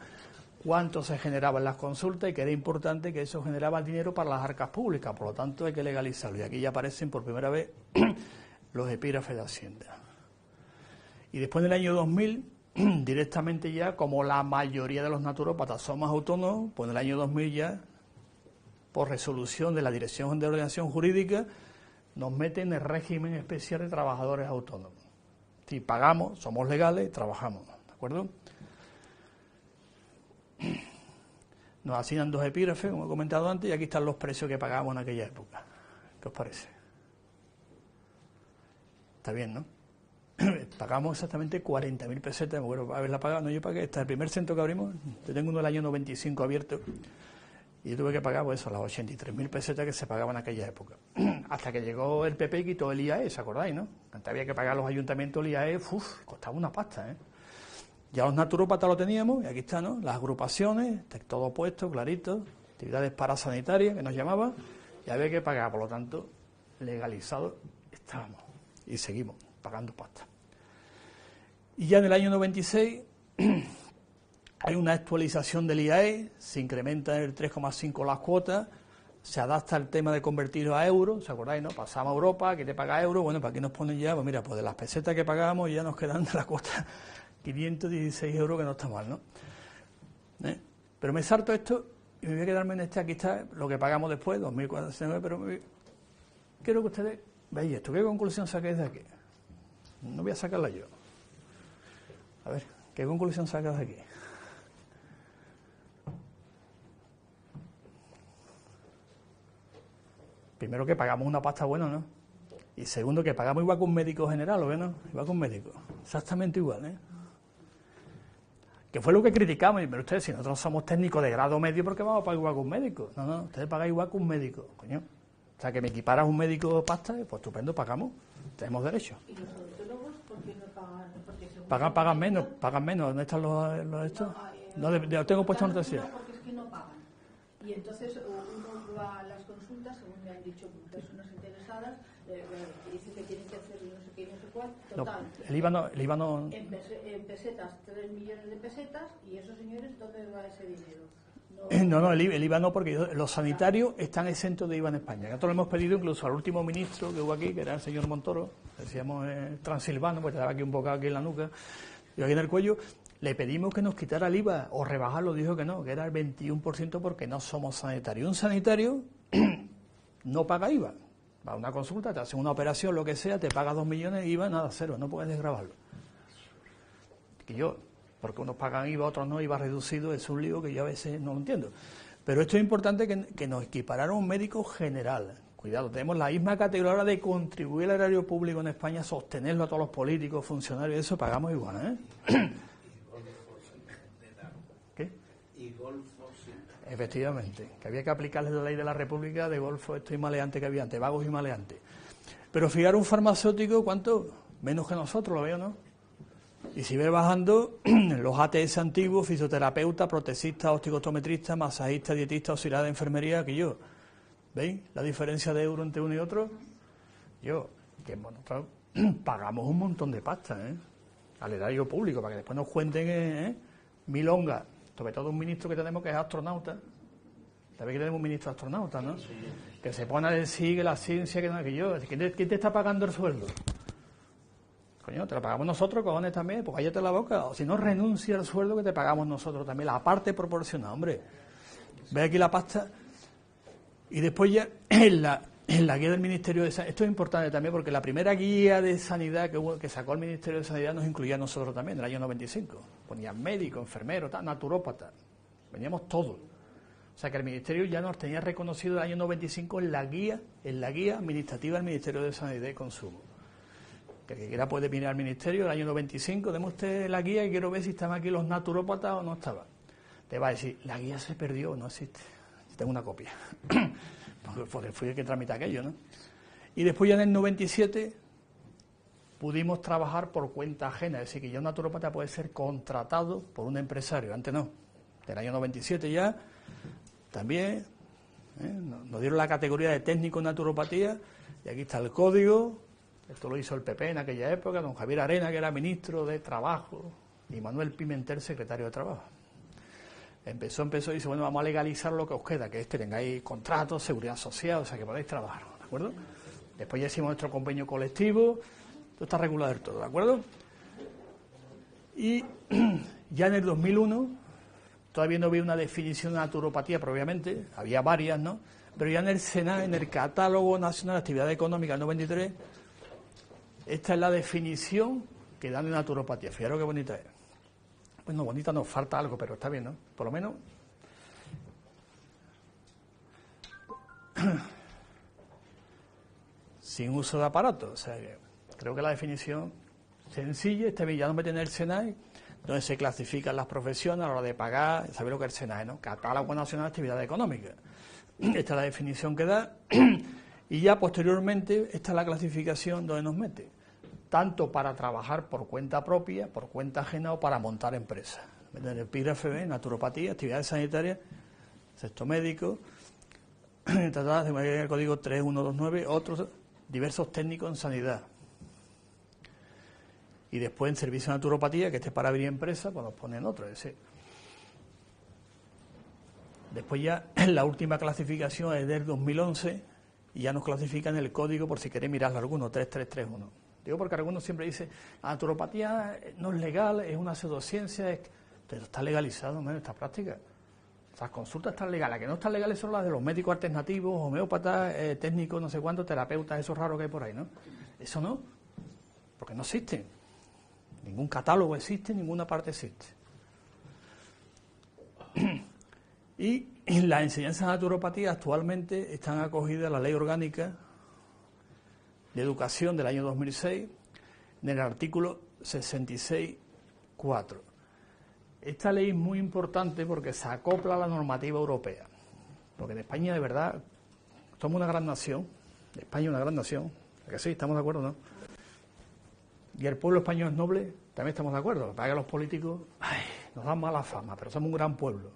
cuánto se generaba en las consultas y que era importante que eso generaba el dinero para las arcas públicas. Por lo tanto, hay que legalizarlo. Y aquí ya aparecen por primera vez los epígrafes de Hacienda. Y después del año 2000, directamente ya, como la mayoría de los naturópatas somos autónomos, pues en el año 2000 ya, por resolución de la Dirección de Ordenación Jurídica, nos meten en el régimen especial de trabajadores autónomos. Si pagamos, somos legales, trabajamos, ¿de acuerdo? Nos asignan 2 epígrafes, como he comentado antes, y aquí están los precios que pagábamos en aquella época. ¿Qué os parece? Está bien, ¿no? Pagamos exactamente 40.000 pesetas, me acuerdo haberla pagado, no, yo pagué, hasta el primer centro que abrimos, yo tengo uno del año 95 abierto, Y yo tuve que pagar, pues eso, las 83.000 pesetas que se pagaban en aquella época. Hasta que llegó el PP y quitó el IAE, ¿se acordáis, no? Antes había que pagar a los ayuntamientos el IAE, costaba una pasta, ¿eh? Ya los naturópatas lo teníamos, y aquí está, ¿no? Las agrupaciones, todo puesto, clarito, actividades parasanitarias, que nos llamaban, y había que pagar, por lo tanto, legalizados estábamos, y seguimos pagando pasta. Y ya en el año 96... hay una actualización del IAE, se incrementa en el 3,5 las cuotas, se adapta el tema de convertirlo a euros, ¿se acordáis, no? Pasamos a Europa, que te paga euros, bueno, ¿para qué nos ponen ya? Pues mira, pues de las pesetas que pagamos ya nos quedan de la cuota 516 euros, que no está mal, ¿no? Pero me salto esto y me voy a quedarme en este, aquí está lo que pagamos después, 2.409, pero quiero que ustedes veáis esto. ¿Qué conclusión saquéis de aquí? No voy a sacarla yo. A ver, ¿qué conclusión sacas de aquí? Primero, que pagamos una pasta buena, ¿no? Y segundo, que pagamos igual que un médico general, ¿o qué no? Igual que un médico. Exactamente igual, ¿eh? Que fue lo que criticamos. Pero ustedes, si nosotros somos técnicos de grado medio, ¿por qué vamos a pagar igual que un médico? No, ustedes pagan igual que un médico, coño. O sea, que me equiparas un médico pasta, pues estupendo, pagamos. Tenemos derecho. ¿Y los odontólogos por qué no pagan? Pagan menos. ¿Dónde están los estos? No, lo tengo puesto en noticia. Porque es que no pagan. Y entonces uno va a las consultas, según me han dicho personas interesadas, dicen que tienen que hacer no sé qué, no sé cuál. Total. No, el IVA no... En pesetas, 3 millones de pesetas, y esos señores, ¿dónde va ese dinero? No, el IVA no, porque los sanitarios están exentos de IVA en España. Nosotros lo hemos pedido incluso al último ministro que hubo aquí, que era el señor Montoro, decíamos transilvano, pues te daba aquí un bocado aquí en la nuca y aquí en el cuello. Le pedimos que nos quitara el IVA o rebajarlo, dijo que no, que era el 21% porque no somos sanitarios. Un sanitario no paga IVA. Va a una consulta, te hacen una operación, lo que sea, te paga 2 millones, IVA, nada, cero, no puedes desgravarlo. Porque unos pagan IVA, otros no, IVA reducido, es un lío que yo a veces no lo entiendo. Pero esto es importante, que nos equipararon un médico general. Cuidado, tenemos la misma categoría de contribuir al erario público en España, sostenerlo a todos los políticos, funcionarios, eso pagamos igual, ¿eh? ¿Qué? Y golfo sí. Efectivamente, que había que aplicarles la ley de la República de golfo, esto y maleante que había antes, vagos y maleantes. Pero fijar un farmacéutico, ¿cuánto? Menos que nosotros, lo veo, ¿no? Y si ve bajando, los ATS antiguos, fisioterapeutas, protesistas, osteotometristas, masajistas, dietistas, auxiliares de enfermería, que yo. ¿Veis la diferencia de euro entre uno y otro? Que nosotros pagamos un montón de pasta, al erario público, para que después nos cuenten, milonga, sobre todo un ministro que tenemos que es astronauta. ¿Sabéis que tenemos un ministro astronauta, no? Sí. Que se pone a decir que la ciencia, ¿quién te está pagando el sueldo? Coño, te lo pagamos nosotros, cojones, también, pues cállate la boca, o si no, renuncia al sueldo que te pagamos nosotros también, la parte proporcional, hombre. Ve aquí la pasta. Y después ya, en la guía del Ministerio de Sanidad, esto es importante también, porque la primera guía de sanidad que sacó el Ministerio de Sanidad nos incluía a nosotros también, en el año 95. Ponían médico, enfermero, naturópata, veníamos todos. O sea que el Ministerio ya nos tenía reconocido el año 95 en la guía administrativa del Ministerio de Sanidad y Consumo. Que el que quiera puede venir al Ministerio el año 95, deme usted la guía y quiero ver si estaban aquí los naturópatas o no estaban. Te va a decir, la guía se perdió, no existe. Tengo una copia. Porque fui el que tramita aquello, ¿no? Y después ya en el 97 pudimos trabajar por cuenta ajena, es decir, que ya un naturópata puede ser contratado por un empresario, antes no. Del año 97 ya, también, nos dieron la categoría de técnico en naturopatía, y aquí está el código. Esto lo hizo el PP en aquella época, don Javier Arena, que era ministro de Trabajo, y Manuel Pimentel, secretario de Trabajo. Empezó y dice, bueno, vamos a legalizar lo que os queda, que es que tengáis contratos, seguridad social, o sea, que podáis trabajar, ¿de acuerdo? Después ya hicimos nuestro convenio colectivo, todo está regulado del todo, ¿de acuerdo? Y ya en el 2001, todavía no había una definición de naturopatía, pero obviamente había varias, ¿no? Pero ya en el SENA, en el Catálogo Nacional de Actividad Económica del 93, esta es la definición que dan de naturopatía. Fijaros qué bonita es. Bueno, bonita nos falta algo, pero está bien, ¿no? Por lo menos. Sin uso de aparatos. O sea, que creo que la definición sencilla, ya no meten en el SENAI, donde se clasifican las profesiones a la hora de pagar, ¿sabéis lo que es el SENAE, no? Catálogo Nacional de Actividades Económicas. Esta es la definición que da, y ya posteriormente esta es la clasificación donde nos mete, tanto para trabajar por cuenta propia, por cuenta ajena o para montar empresas. En el epígrafe B, naturopatía, actividades sanitarias, sexto médico, tratadas de el código 3129, otros diversos técnicos en sanidad. Y después en servicio de naturopatía, que este es para abrir empresas, pues nos ponen otro. Es decir, después ya la última clasificación es del 2011 y ya nos clasifican el código, por si queréis mirarlo alguno, 3331. Digo porque algunos siempre dicen, la naturopatía no es legal, es una pseudociencia, pero está legalizado, ¿no?, en esta práctica. Las consultas están legales, las que no están legales son las de los médicos alternativos, homeópatas, técnicos, no sé cuántos, terapeutas, esos raros que hay por ahí, ¿no? Eso no, porque no existe. Ningún catálogo existe, ninguna parte existe. Y las enseñanzas de naturopatía actualmente están acogidas a la Ley Orgánica de Educación del año 2006, en el artículo 66.4. Esta ley es muy importante porque se acopla a la normativa europea. Porque en España, de verdad, somos una gran nación. España es una gran nación. ¿A que sí? ¿Estamos de acuerdo, no? Y el pueblo español es noble, también estamos de acuerdo. Para que los políticos nos dan mala fama, pero somos un gran pueblo.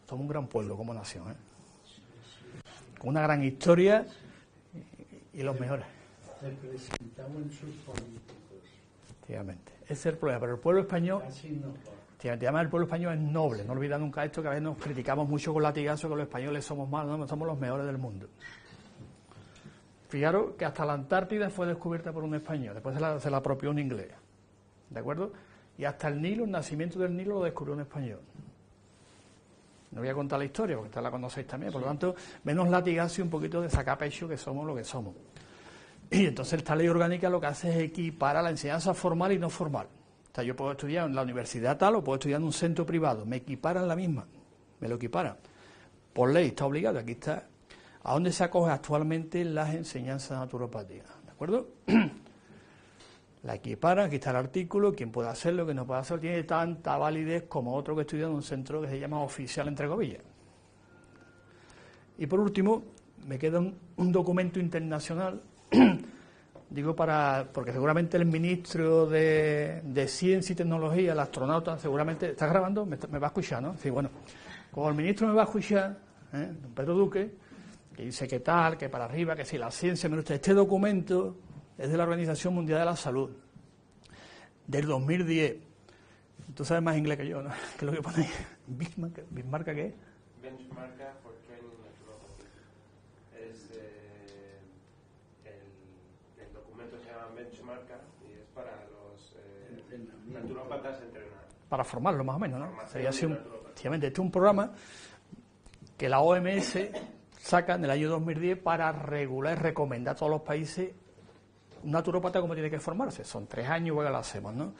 Somos un gran pueblo como nación, ¿eh? Con una gran historia y los mejores. Representamos sus políticos. Efectivamente. Ese es el problema, pero el pueblo español, además el pueblo español es noble, no olvida nunca esto, que a veces nos criticamos mucho con latigazo que los españoles somos malos, no, somos los mejores del mundo. Fijaros que hasta la Antártida fue descubierta por un español, después se la apropió un inglés, ¿de acuerdo? Y hasta el Nilo, el nacimiento del Nilo lo descubrió un español. No voy a contar la historia, porque ustedes la conocéis también, por lo tanto, menos latigazo y un poquito de sacapecho que somos lo que somos. Y entonces esta ley orgánica lo que hace es equiparar la enseñanza formal y no formal. O sea, yo puedo estudiar en la universidad tal o puedo estudiar en un centro privado. Me equiparan la misma. Me lo equiparan. Por ley está obligado. Aquí está. ¿A dónde se acoge actualmente las enseñanzas de naturopatía? ¿De acuerdo? La equiparan. Aquí está el artículo. Quien puede hacerlo, quien no puede hacerlo, tiene tanta validez como otro que estudia en un centro que se llama oficial, entre comillas. Y por último, me queda un documento internacional. Digo porque seguramente el ministro de Ciencia y Tecnología, el astronauta, seguramente... ¿Estás grabando? ¿Me va a escuchar, no? Sí, bueno. Como el ministro me va a escuchar, don Pedro Duque, que dice que tal, que para arriba, que si la ciencia... Este documento es de la Organización Mundial de la Salud, del 2010. Tú sabes más inglés que yo, ¿no? ¿Qué es lo que pone ahí? ¿Bismarck qué es? Benchmark for Training Naturopathy. Es... el documento se llama Benchmark y es para los naturópatas entrenados. Para formarlo más o menos, ¿no? Sería así efectivamente, este es un programa que la OMS saca en el año 2010 para regular y recomendar a todos los países un naturópata cómo tiene que formarse. Son 3 años que lo hacemos, ¿no?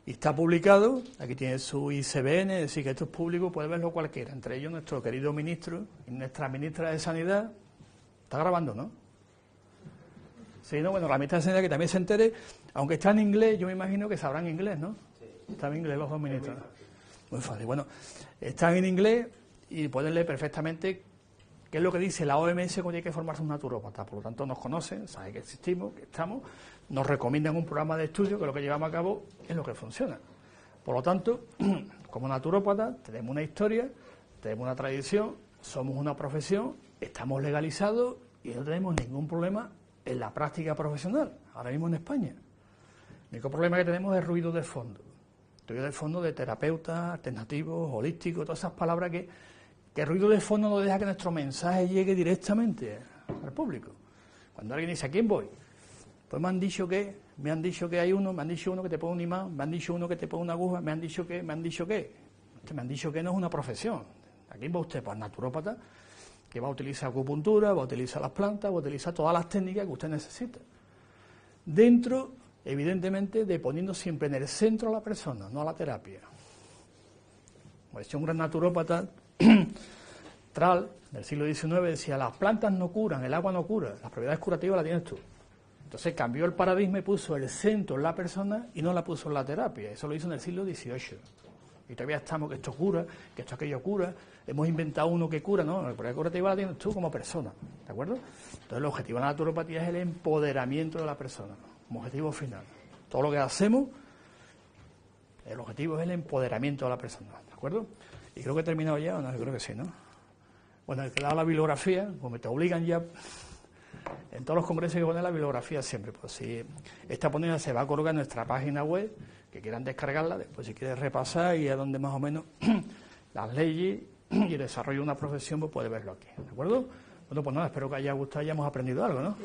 Y está publicado, aquí tiene su ICBN, es decir, que esto es público, puede verlo cualquiera, entre ellos nuestro querido ministro y nuestra ministra de Sanidad. Está grabando, ¿no? Sí, no, bueno, la ministra de Sanidad que también se entere, aunque está en inglés, yo me imagino que sabrán inglés, ¿no? Sí. Están en inglés los dos ministros. Muy fácil. Bueno, están en inglés y pueden leer perfectamente qué es lo que dice la OMS cuando tiene que formarse un naturópata. Por lo tanto, nos conocen, saben que existimos, que estamos, nos recomiendan un programa de estudio que lo que llevamos a cabo es lo que funciona. Por lo tanto, como naturópata, tenemos una historia, tenemos una tradición, somos una profesión, estamos legalizados y no tenemos ningún problema en la práctica profesional, ahora mismo en España. El único problema que tenemos es ruido de fondo. Ruido de fondo de terapeutas, alternativos, holísticos, todas esas palabras que el ruido de fondo no deja que nuestro mensaje llegue directamente al público. Cuando alguien dice, ¿a quién voy? Pues me han dicho que hay uno, me han dicho uno que te pone un imán, me han dicho uno que te pone una aguja, me han dicho que. Me han dicho que no es una profesión. ¿A quién va usted? Pues naturópata, que va a utilizar acupuntura, va a utilizar las plantas, va a utilizar todas las técnicas que usted necesita. Dentro, evidentemente, de poniendo siempre en el centro a la persona, no a la terapia. Como decía un gran naturópata, Tral, del siglo XIX, decía, las plantas no curan, el agua no cura, las propiedades curativas las tienes tú. Entonces cambió el paradigma y puso el centro en la persona y no la puso en la terapia. Eso lo hizo en el siglo XVIII. Y todavía estamos que esto cura, que esto aquello cura. Hemos inventado uno que cura, ¿no? El poder curativo la tienes tú como persona, ¿de acuerdo? Entonces el objetivo de la naturopatía es el empoderamiento de la persona, como objetivo final. Todo lo que hacemos, el objetivo es el empoderamiento de la persona, ¿de acuerdo? Y creo que he terminado ya, ¿o no? Yo creo que sí, ¿no? Bueno, el que da la bibliografía, como te obligan ya, en todos los congresos hay que poner la bibliografía siempre. Pues si esta ponencia se va a colocar en nuestra página web, que quieran descargarla, después si quieres repasar y a donde más o menos las leyes y el desarrollo de una profesión, pues puedes verlo aquí, ¿de acuerdo? Bueno, pues nada, espero que haya gustado y hayamos aprendido algo, ¿no?